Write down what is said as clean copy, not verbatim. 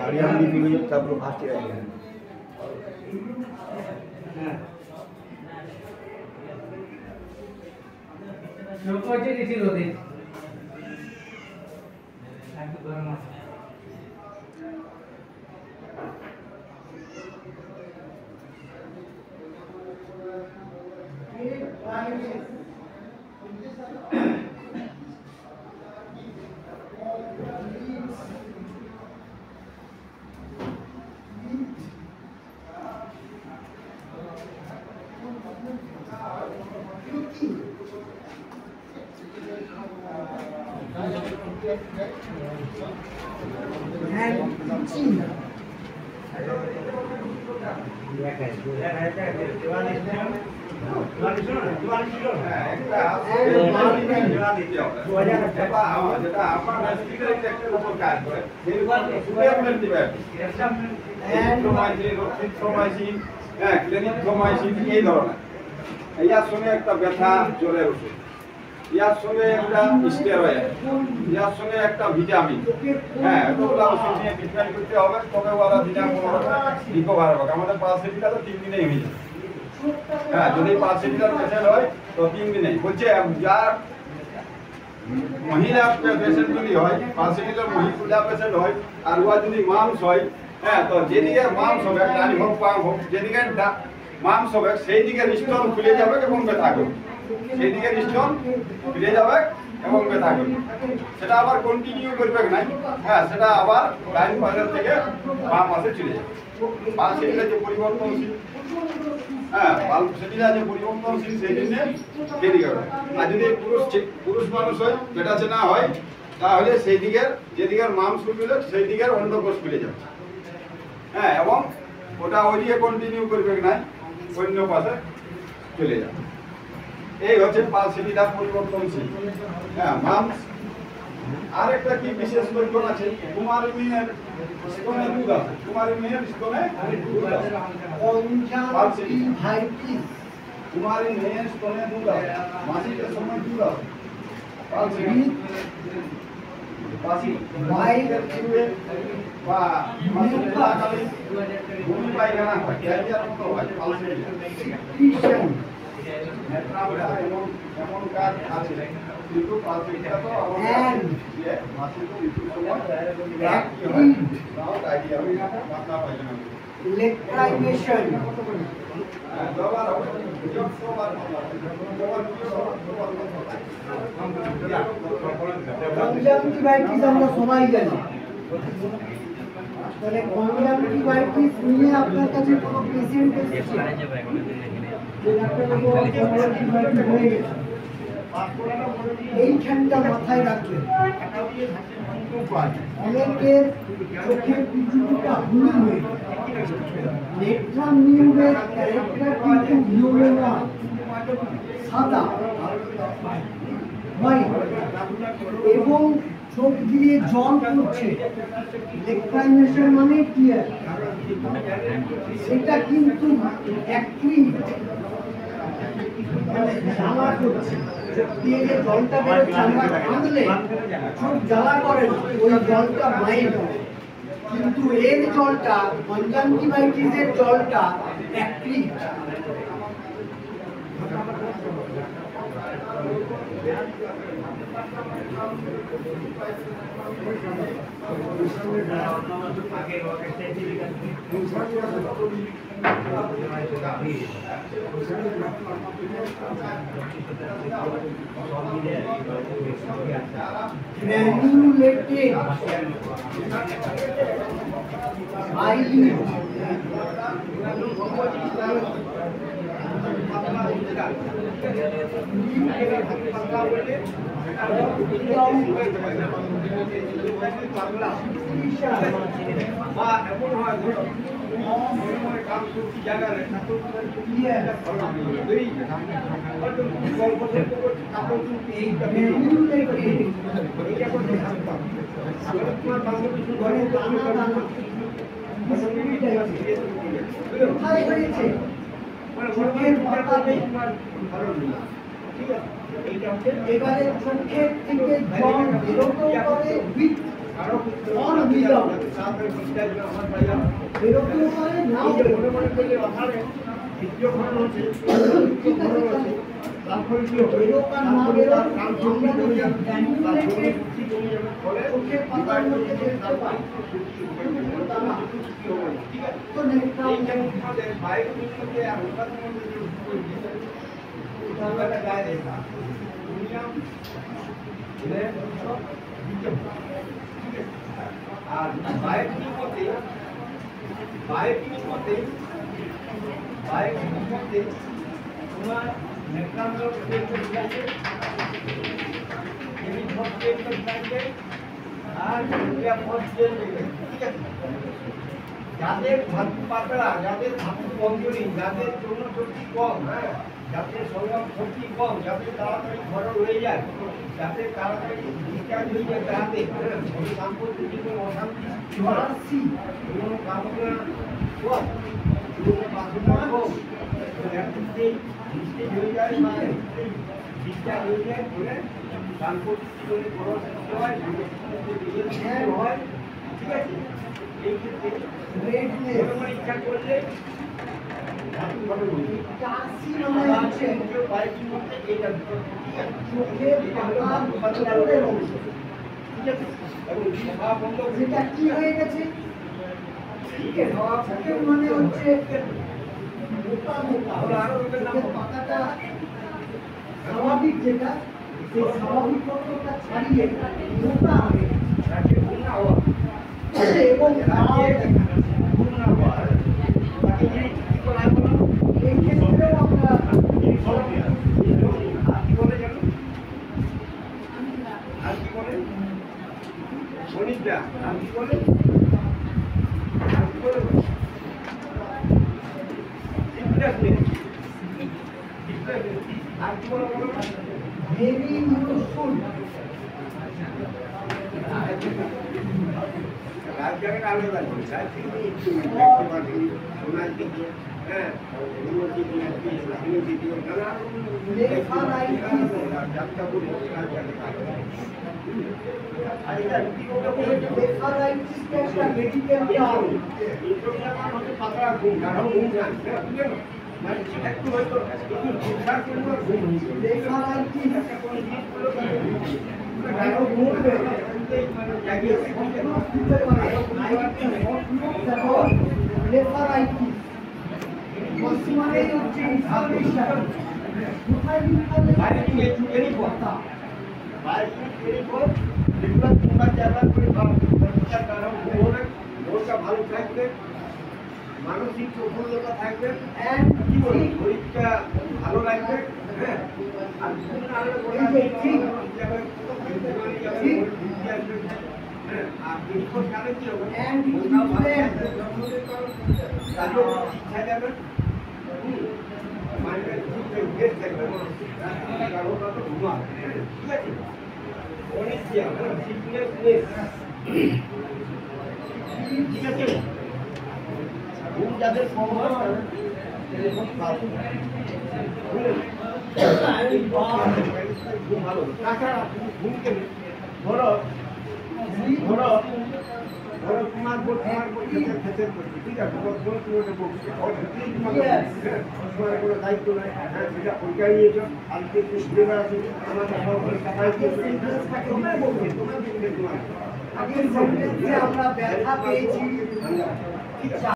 Guardian भी भी सब लोग फास्ट रहेंगे। लोग को अच्छे रिसीव होते हैं। ইয়ার সঙ্গে একটা ব্যথা জ্বরের ওষুধ, ইয়ার সঙ্গে একটা স্টেরয়েড, ইয়ার সঙ্গে একটা ভিটামিন। হ্যাঁ, এতগুলো ওষুধ নিয়ে ট্রিটমেন্ট করতে হবে, তবে ওরা দিনে রিকভার হবে। আমাদের প্যারাসিটামলটা তো 3 দিনেই হয়ে যায়। হ্যাঁ, যদি প্যারাসিটামল পেশেন্ট হয় তো 3 দিনে বলছে। যার মহিলা পেশেন্ট যদি হয়, প্যারাসিটামল মহিলা পেশেন্ট হয়, আর ওরা যদি মাংস হয়, হ্যাঁ, তো যেদিকে মাংস হবে, নারী হোক পা হোক, যেদিকে মাংস হবে সেই দিকে স্টোন খুলে যাবে এবং ব্যথা করবে, সেই দিকে স্টোন খুলে যাবে এবং ব্যথা করবে। সেটা আবার কন্টিনিউ করবে না। হ্যাঁ, সেটা আবার ডাইন পাশের থেকে বাম পাশে চলে যাবে। পালসেটিটা যে পরিবর্তনশীল, হ্যাঁ, পালসেটিটা যে পরিবর্তনশীল সেই জন্য দেরি হবে। আর যদি পুরুষ মানুষ হয়, যেটা চেনা হয়, তাহলে সেই দিকের যেদিকের মাংস খুলে সেই দিকের অন্ডকোষ খুলে যাবে। হ্যাঁ, এবং ওটা ওই দিকে কন্টিনিউ করবে না, অন্য পাশে চলে যাবে। এই হচ্ছে পালসেটিটা পরিবর্তনশীল। হ্যাঁ, মাংস আরেকটা কি বিশেষ লক্ষণ আছে, কুমারী মেয়ের স্তনে দুধ আছে, কুমারী মেয়ের স্তনে দুধ আছে, কনজাংটিভাইটিস, কুমারী মেয়ের স্তনে দুধ আছে, মাসিকের সময় দুধ আছে, পালসেটি পাসি বাইরের থেকে বা মাসিক চলাকালীন ভূমি পায়খানা হয়, ডায়রিয়ার মতো হয়, পালসেটি এমন কাজ আছে। কিন্তু পালসেটিটা তো আমাদের মাসিক ঋতুর সময় মাথা পায়খানা, ইলেকট্রাইজেশন, কনজাংটিভাইটিস আমরা সবাই জানি। তাহলে কনজাংটিভাইটিস নিয়ে আপনার কাছে কোনো পেশেন্ট এসেছে এইখানটা মাথায় রাখবেন। অনেকের চোখের পিছুটা ভুল হয়ে নেট্রাম নিউমের ক্যারেক্টার কিন্তু নিউমে না, সাদা এবং চোখ দিয়ে জল পড়ছে। ইলেকট্রাইজেশন মানে কি? সেটা কিন্তু জ্বালা করছে, জলটা বেরোচ্ছে, আমরা কাঁদলে চোখ জ্বালা করে, ওই জলটা মাইন্ড। কিন্তু এর জলটা, কনজাংটিভাইটিসের জলটা অ্যাক্টিভ। Granulated eyelid, এবারে চোখের থেকে জল বেরোতেও পারে, আরো কিছু और मिला সাথে বিস্তার আমার ভাইয়া এরকম করে নাও এই যে মনে করলে ওখানে দ্বিতীয় খনন হচ্ছে তৃতীয় খনন হচ্ছে তারপরে কি হবে এরকম না বেরো কাম সম্পূর্ণ হয়ে যাবে তারপরে ম্যানুপুলেটেড কি কমে যাবে ফলে চোখের পাতার মধ্যে দেখতে পাই ঠিক আছে তো নেক্সট এই যে আমাদের বাইরের মধ্যে আর ওখান মধ্যে যে উৎপত্তি গায়ে দেখা দুনিয়া আর বাইরের মধ্যে তোমার নেটকামগুলো প্লেট করে দিয়েছে এই সব প্লেট করে দিয়েছে আর ইন্ডিয়া ফোর্স প্লেট করে ঠিক আছে যাদের ধাতু পাতলা যাদের ধাতু কমজোরি যাদের যৌন শক্তি কম হ্যাঁ যাদের সংগ্রাম শক্তি কম যাদের তাড়াতাড়ি ঘরে হয়ে যায় যাদের তাড়াতাড়ি ডিসচার্জ হয়ে যায় তাতে সাম্প্রতিক জীবনে অশান্তি ফরাসি কোনো কামনা কম কোনো বাসনা কম ডিসচার্জ হয়ে যায় মানে ডিসচার্জ হয়ে যায় বলে সাম্প্রতিক জীবনে বড় সৃষ্টি হয় হয় ঠিক আছে এই ক্ষেত্রে রেডনেস ইচ্ছা করলে টাসি মানে হচ্ছে বাইরের মধ্যে এটা ঠিক আছে চোখের পাতার উপরের অংশ ঠিক আছে এবং খাওয়া বন্ধ যেটা কি হয়ে গেছে চোখের মানে হচ্ছে মোটা মোটা চোখের পাতাটা স্বাভাবিক যেটা সেই স্বাভাবিকত্বটা ছাড়িয়ে মোটা হবে রাখে ঘুম না হওয়া এবং রাখে ঘুম না হওয়া তাকে কি করা হয় এই ক্ষেত্রেও আমরা আর কি বলে জানো আর কি বলে গণিতটা আর কি বলে আর কি বলে আর কি বলে বলো ভেরি ইউজফুল রাজ্যের আলাদা করে রাজ্যে একটু দেখতে পাচ্ছি সোনার দিকে হ্যাঁ এগুলো দিকে এগুলো দিকে যাত্রা বলি আর এটা কি বলতে রেফারাইটিসটা একটা মেডিকেল টার্ম পাতলা ঘুম গাঢ় ঘুম যায় বুঝলেন মানে একটু হয়তো একটু ঠিকঠাক করে ঘুম হয়েছে রেফারাইটিস একটা কোনো জিনিস করলো গাঢ় ঘুম রেফারাইটিস পশ্চিমারে হচ্ছে ইনফরমেশন কোথায় বাইরে থেকে এরই কথা বাইরে থেকে এরই পর যেগুলো তোমরা জায়গা করে বাচ্চার কারণ হবে মনটা ভালো থাকবে মানসিক প্রফুল্লতা থাকবে কি বলি শরীরটা ভালো লাগবে হ্যাঁ আর ঘুম না হলে বলা যায় আর দীর্ঘ কালে কি হবে মনটা ভালো থাকবে কাজও ইচ্ছা যাবে মাইন্ডের খুব বেশ থাকবে কারো কারো ঘুমা ঠিক আছে অনেক কি হবে সিকনেস ঠিক আছে ঘুম যাদের কম হয় এরকম ভালো ঘুম ভালো তাছাড়া ঘুমকে ধরো তোমার খেতে করছি ঠিক আছে তোমার কোনো দায়িত্ব নাই সেটা ওইটাই নিয়েছো আজকে একটু ঘুরে বেড়াচ্ছি আমাদের সরকারি টাকায় তোমার আগের সেন্টেন্সে আমরা ব্যথা পেয়েছি ঠিক আছে